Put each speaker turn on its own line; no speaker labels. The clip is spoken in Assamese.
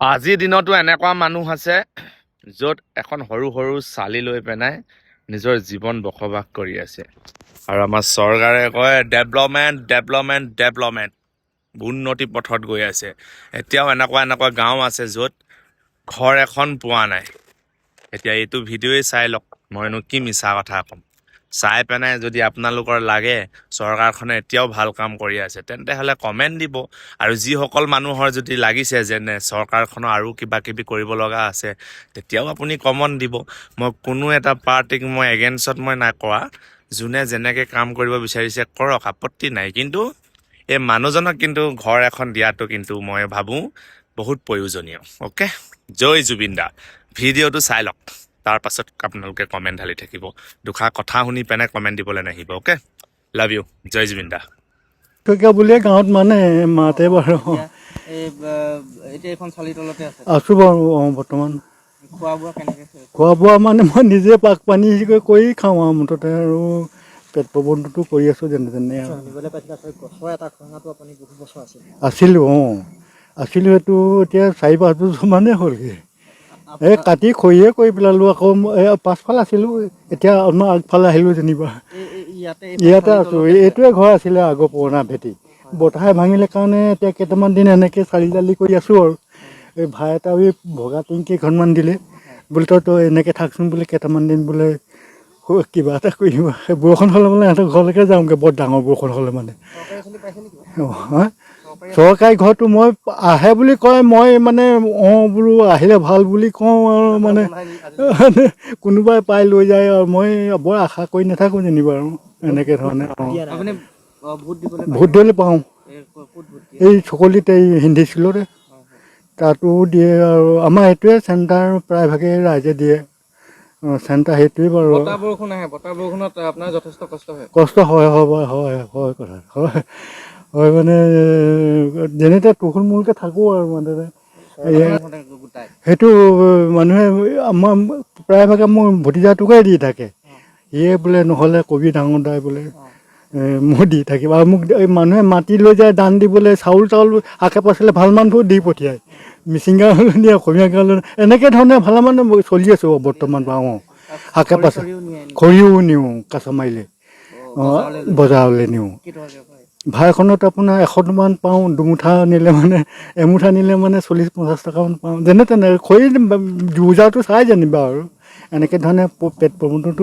আজিৰ দিনতো এনেকুৱা মানুহ আছে য'ত এখন সৰু সৰু চালি লৈ পেলাই নিজৰ জীৱন বসবাস কৰি আছে। আৰু আমাৰ চৰকাৰে কয় ডেভেলপমেণ্ট ডেভেলপমেণ্ট ডেভেলপমেণ্ট, উন্নতি পথত গৈ আছে। এতিয়াও এনেকুৱা গাঁও আছে য'ত ঘৰ এখন পোৱা নাই। এতিয়া এইটো ভিডিঅ'ই চাই লওক, মইনো কি মিছা কথা ক'ম। চাই পেলাই যদি আপোনালোকৰ লাগে চৰকাৰখনে এতিয়াও ভাল কাম কৰি আছে তেন্তে হ'লে কমেণ্ট দিব। আৰু যিসকল মানুহৰ যদি লাগিছে যেনে চৰকাৰখনৰ আৰু কিবা কিবি কৰিব লগা আছে তেতিয়াও আপুনি কমেণ্ট দিব। মই কোনো এটা পাৰ্টিক মই এগেইনষ্টত মই নাই কৰা। যোনে যেনেকৈ কাম কৰিব বিচাৰিছে কৰক, আপত্তি নাই। কিন্তু এই মানুহজনক কিন্তু ঘৰ এখন দিয়াটো কিন্তু মই ভাবোঁ বহুত প্ৰয়োজনীয়। অ'কে, জয় জুবিন দা। ভিডিঅ'টো চাই লওক, তাৰ পাছত আপোনালোকে কমেণ্ট ঢালি থাকিব। দুষাৰ কথা শুনি পেলাই কমেণ্ট দিবলৈ নাহিব। অ'কে, লাভ ইউ, জয় জুবিন দা।
বুলিয়ে গাঁৱত মানে মাতে বাৰু। আছোঁ বাৰু বৰ্তমান। খোৱা বোৱা মানে মই নিজে পাক পানী কৰি খাওঁ আৰু মুঠতে, আৰু পেট প্ৰবন্ধটো কৰি আছোঁ যেনে তেনে। আছিলোঁ আছিলোঁ এইটো এতিয়া 4-5 বছৰ মানেই হ'লগৈ। এই কাটি খৰিয়ে কৰি পেলালোঁ। আকৌ এই পাছফালে আছিলোঁ, এতিয়া আমাৰ আগফালে আহিলোঁ যেনিবা। ইয়াতে আছোঁ। এইটোৱে ঘৰ আছিলে আগৰ পুৰণা ভেটি। বতাহে ভাঙিলে কাৰণে এতিয়া কেইটামান দিন এনেকৈ চালি জালি কৰি আছোঁ আৰু। এই ভাই এটা ভগা টিং কেইখনমান দিলে, বোলে তই এনেকৈ থাকচোন বোলে কেইটামান দিন বোলে, কিবা এটা কৰি দিবা। বৰষুণ হ'লে মানে সিহঁতৰ ঘৰলৈকে যাওঁগৈ, বৰ ডাঙৰ বৰষুণ হ'লে মানে। চৰকাৰী ঘৰটো মই আহে বুলি কয়, মই মানে বোলো আহিলে ভাল বুলি কওঁ আৰু মানে কোনোবাই পাই লৈ যায় আৰু মই বৰ আশা কৰি নাথাকোঁ যেনিবা আৰু এনেকৈ ধৰণে। ভোট দিবলৈ পাওঁ। এই চকলিত এই হিন্দী স্কুলতে তাতো দিয়ে। আৰু আমাৰ এইটোৱে চেণ্টাৰ প্ৰায়ভাগে ৰাইজে দিয়ে। চেণ্টাৰ সেইটোৱে বাৰু। কষ্ট হয় কথা হয় মানে যেনে তেনে তুখুলমুলকৈ থাকোঁ আৰু মানে সেইটো মানুহে আমাৰ প্ৰায়ভাগে মোৰ ভতিজাটোকে দি থাকে। সিয়ে বোলে নহ'লে কবি ডাঙৰ দাই বোলে মই দি থাকিব। আৰু মোক মানুহে মাতি লৈ যায় দান দিবলৈ, চাউল আশে পাছলৈ ভাল মানুহবোৰ দি পঠিয়ায়। মিচিং গাঁৱলৈ নিয়ে, অসমীয়া গাঁৱলৈ, এনেকৈ ধৰণে ভালে মানে চলি আছোঁ বৰ্তমান বাৰু। শাকে পাছে খৰিও নিওঁ, কাছ মাৰিলে বজাৰলৈ নিওঁ। ভাড়াখনত আপোনাৰ 100মান পাওঁ। দুমুঠা নিলে মানে, এমুঠা নিলে মানে 40-50 টকামান পাওঁ। যেনে তেনে খৰি বোজাটো চাই যেনিবা আৰু এনেকৈ ধৰণে পেট প্ৰবন্ধটো